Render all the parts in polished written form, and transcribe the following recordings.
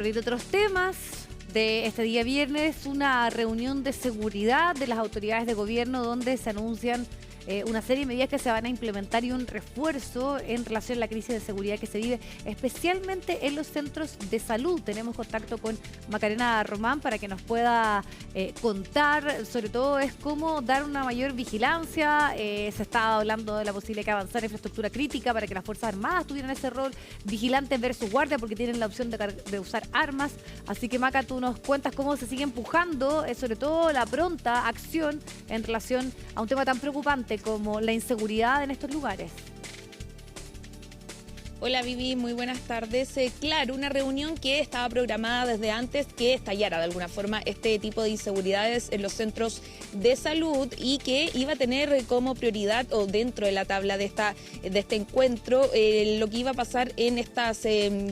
Y de otros temas de este día viernes, una reunión de seguridad de las autoridades de gobierno donde se anuncian una serie de medidas que se van a implementar y un refuerzo en relación a la crisis de seguridad que se vive especialmente en los centros de salud. Tenemos contacto con Macarena Román para que nos pueda contar, sobre todo es cómo dar una mayor vigilancia. Se está hablando de la posibilidad de avanzar en infraestructura crítica para que las Fuerzas Armadas tuvieran ese rol vigilante versus guardia porque tienen la opción de usar armas. Así que Maca, tú nos cuentas cómo se sigue empujando, sobre todo la pronta acción en relación a un tema tan preocupante como la inseguridad en estos lugares. Hola Vivi, muy buenas tardes. Claro, una reunión que estaba programada desde antes que estallara de alguna forma este tipo de inseguridades en los centros de salud y que iba a tener como prioridad o dentro de la tabla de este encuentro lo que iba a pasar en estas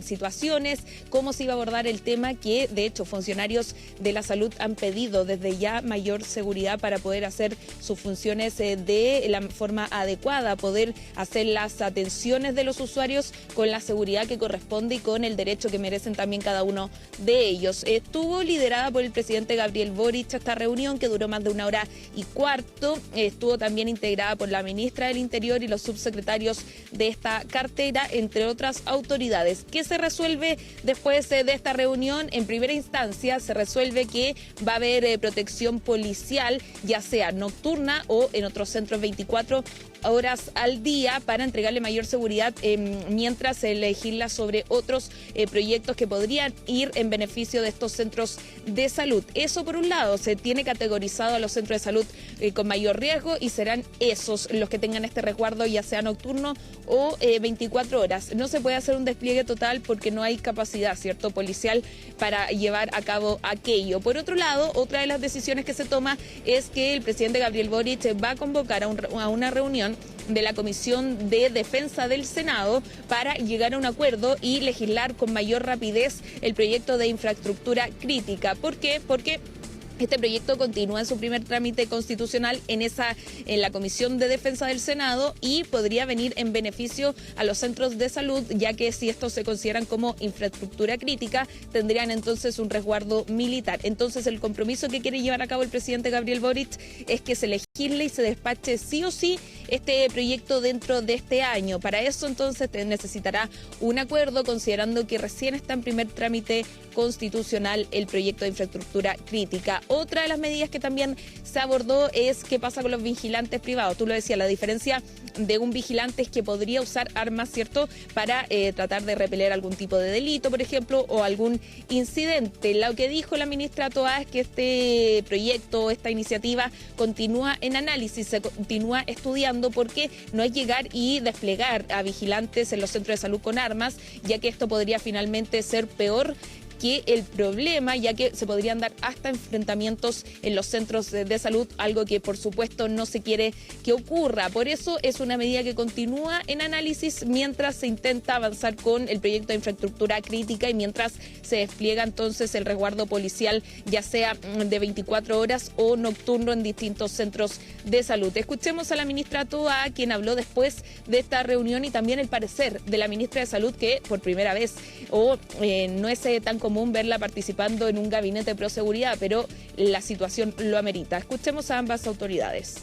situaciones, cómo se iba a abordar el tema que de hecho funcionarios de la salud han pedido desde ya mayor seguridad para poder hacer sus funciones de la forma adecuada, poder hacer las atenciones de los usuarios con la seguridad que corresponde y con el derecho que merecen también cada uno de ellos. Estuvo liderada por el presidente Gabriel Boric esta reunión que duró más de 1 hora y cuarto. Estuvo también integrada por la ministra del Interior y los subsecretarios de esta cartera, entre otras autoridades. ¿Qué se resuelve después de esta reunión? En primera instancia se resuelve que va a haber protección policial, ya sea nocturna o en otros centros 24 horas al día para entregarle mayor seguridad mientras se legisla sobre otros proyectos que podrían ir en beneficio de estos centros de salud. Eso por un lado, se tiene categorizado a los centros de salud con mayor riesgo y serán esos los que tengan este resguardo ya sea nocturno o 24 horas. No se puede hacer un despliegue total porque no hay capacidad, ¿cierto?, policial para llevar a cabo aquello. Por otro lado, otra de las decisiones que se toma es que el presidente Gabriel Boric va a convocar a una reunión de la Comisión de Defensa del Senado para llegar a un acuerdo y legislar con mayor rapidez el proyecto de infraestructura crítica. ¿Por qué? Porque este proyecto continúa en su primer trámite constitucional en la Comisión de Defensa del Senado y podría venir en beneficio a los centros de salud, ya que si estos se consideran como infraestructura crítica, tendrían entonces un resguardo militar. Entonces el compromiso que quiere llevar a cabo el presidente Gabriel Boric es que se legisle y se despache sí o sí este proyecto dentro de este año. Para eso entonces necesitará un acuerdo, considerando que recién está en primer trámite constitucional el proyecto de infraestructura crítica. Otra de las medidas que también se abordó es qué pasa con los vigilantes privados. Tú lo decías, la diferencia de un vigilante es que podría usar armas, ¿cierto?, para tratar de repeler algún tipo de delito, por ejemplo, o algún incidente. Lo que dijo la ministra Toá es que este proyecto, esta iniciativa continúa en análisis, se continúa estudiando porque no es llegar y desplegar a vigilantes en los centros de salud con armas, ya que esto podría finalmente ser peor que el problema, ya que se podrían dar hasta enfrentamientos en los centros de salud, algo que por supuesto no se quiere que ocurra. Por eso es una medida que continúa en análisis mientras se intenta avanzar con el proyecto de infraestructura crítica y mientras se despliega entonces el resguardo policial, ya sea de 24 horas o nocturno en distintos centros de salud. Escuchemos a la ministra Toá, quien habló después de esta reunión, y también el parecer de la ministra de Salud, que por primera vez no es tan común verla participando en un gabinete de proseguridad, pero la situación lo amerita. Escuchemos a ambas autoridades.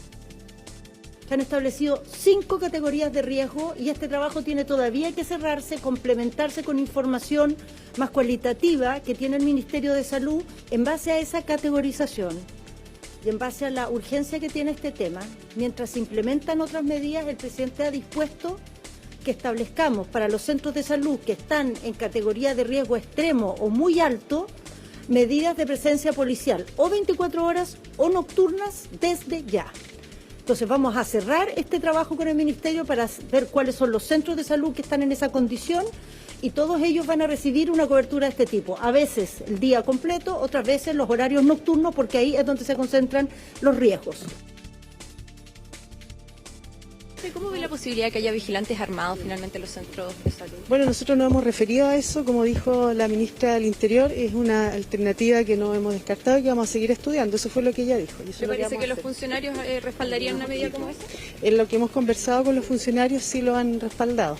Se han establecido 5 categorías de riesgo y este trabajo tiene todavía que cerrarse, complementarse con información más cualitativa que tiene el Ministerio de Salud en base a esa categorización y en base a la urgencia que tiene este tema. Mientras se implementan otras medidas, el presidente ha dispuesto que establezcamos para los centros de salud que están en categoría de riesgo extremo o muy alto, medidas de presencia policial o 24 horas o nocturnas desde ya. Entonces vamos a cerrar este trabajo con el Ministerio para ver cuáles son los centros de salud que están en esa condición y todos ellos van a recibir una cobertura de este tipo. A veces el día completo, otras veces los horarios nocturnos, porque ahí es donde se concentran los riesgos. ¿Cómo ve la posibilidad de que haya vigilantes armados finalmente en los centros de salud? Bueno, nosotros nos hemos referido a eso, como dijo la ministra del Interior, es una alternativa que no hemos descartado y que vamos a seguir estudiando. Eso fue lo que ella dijo. ¿Le parece que los funcionarios respaldarían una medida como esa? En lo que hemos conversado con los funcionarios sí lo han respaldado.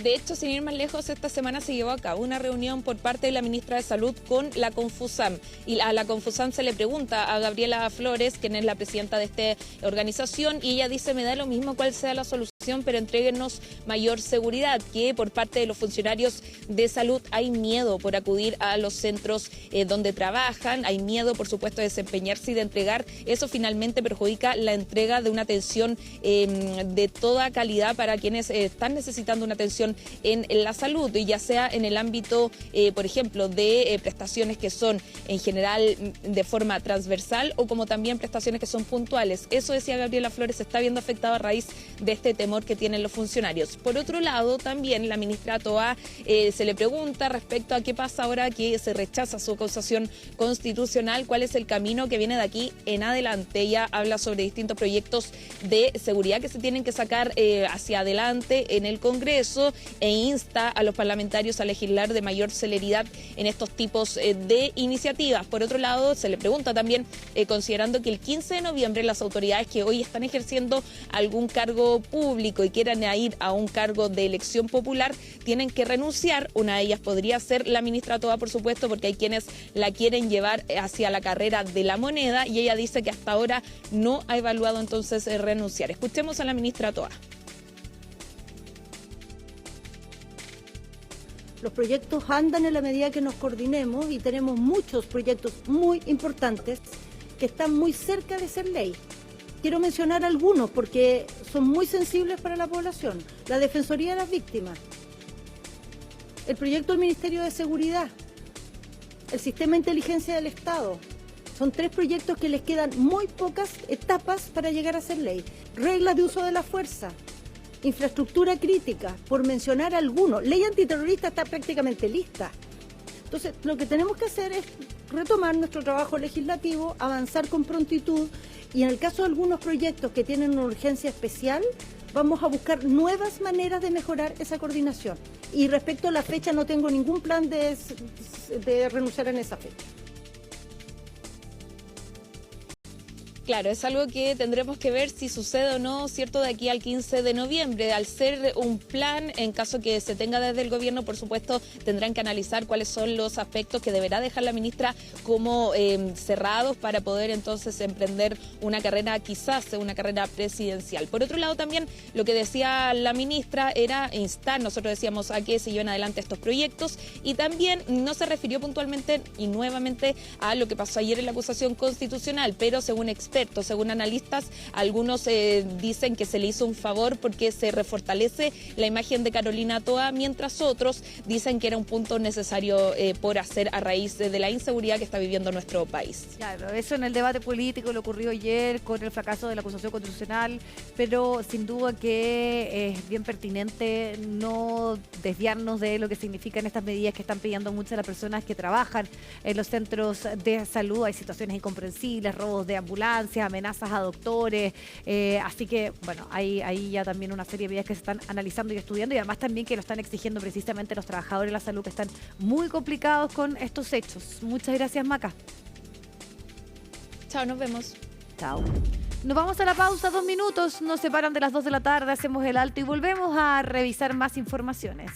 De hecho, sin ir más lejos, esta semana se llevó a cabo una reunión por parte de la ministra de Salud con la Confusam. Y a la Confusam se le pregunta a Gabriela Flores, quien es la presidenta de esta organización, y ella dice, me da lo mismo cuál sea la solución, pero entréguenos mayor seguridad, que por parte de los funcionarios de salud hay miedo por acudir a los centros donde trabajan, hay miedo, por supuesto, de desempeñarse y de entregar. Eso finalmente perjudica la entrega de una atención de toda calidad para quienes están necesitando una atención en la salud, y ya sea en el ámbito, por ejemplo, de prestaciones que son en general de forma transversal o como también prestaciones que son puntuales. Eso, decía Gabriela Flores, se está viendo afectado a raíz de este temor que tienen los funcionarios. Por otro lado, también la ministra Toá se le pregunta respecto a qué pasa ahora que se rechaza su acusación constitucional, cuál es el camino que viene de aquí en adelante. Ella habla sobre distintos proyectos de seguridad que se tienen que sacar hacia adelante en el Congreso e insta a los parlamentarios a legislar de mayor celeridad en estos tipos de iniciativas. Por otro lado, se le pregunta también, considerando que el 15 de noviembre las autoridades que hoy están ejerciendo algún cargo público y quieran ir a un cargo de elección popular, tienen que renunciar. Una de ellas podría ser la ministra Toá, por supuesto, porque hay quienes la quieren llevar hacia la carrera de la moneda, y ella dice que hasta ahora no ha evaluado entonces renunciar. Escuchemos a la ministra Toá. Los proyectos andan en la medida que nos coordinemos y tenemos muchos proyectos muy importantes que están muy cerca de ser ley. Quiero mencionar algunos porque son muy sensibles para la población. La Defensoría de las Víctimas, el proyecto del Ministerio de Seguridad, el Sistema de Inteligencia del Estado. Son 3 proyectos que les quedan muy pocas etapas para llegar a ser ley. Reglas de uso de la fuerza, infraestructura crítica, por mencionar algunos. Ley antiterrorista está prácticamente lista. Entonces, lo que tenemos que hacer es retomar nuestro trabajo legislativo, avanzar con prontitud, y en el caso de algunos proyectos que tienen una urgencia especial, vamos a buscar nuevas maneras de mejorar esa coordinación. Y respecto a la fecha, no tengo ningún plan de renunciar en esa fecha. Claro, es algo que tendremos que ver si sucede o no, ¿cierto?, de aquí al 15 de noviembre. Al ser un plan, en caso que se tenga desde el gobierno, por supuesto, tendrán que analizar cuáles son los aspectos que deberá dejar la ministra como cerrados para poder entonces emprender una carrera, quizás una carrera presidencial. Por otro lado, también lo que decía la ministra era instar, nosotros decíamos, a que se lleven adelante estos proyectos, y también no se refirió puntualmente y nuevamente a lo que pasó ayer en la acusación constitucional, pero según expertos, según analistas, algunos dicen que se le hizo un favor porque se refortalece la imagen de Carolina Toá, mientras otros dicen que era un punto necesario por hacer a raíz de la inseguridad que está viviendo nuestro país. Claro, eso en el debate político le ocurrió ayer con el fracaso de la acusación constitucional, pero sin duda que es bien pertinente no desviarnos de lo que significan estas medidas que están pidiendo muchas de las personas que trabajan en los centros de salud. Hay situaciones incomprensibles, robos de ambulancias, amenazas a doctores, así que bueno, hay ya también una serie de medidas que se están analizando y estudiando, y además también que lo están exigiendo precisamente los trabajadores de la salud, que están muy complicados con estos hechos. Muchas gracias, Maca. Chao, nos vemos. Chao. Nos vamos a la pausa, 2 minutos, nos separan de las 2 de la tarde, hacemos el alto y volvemos a revisar más informaciones.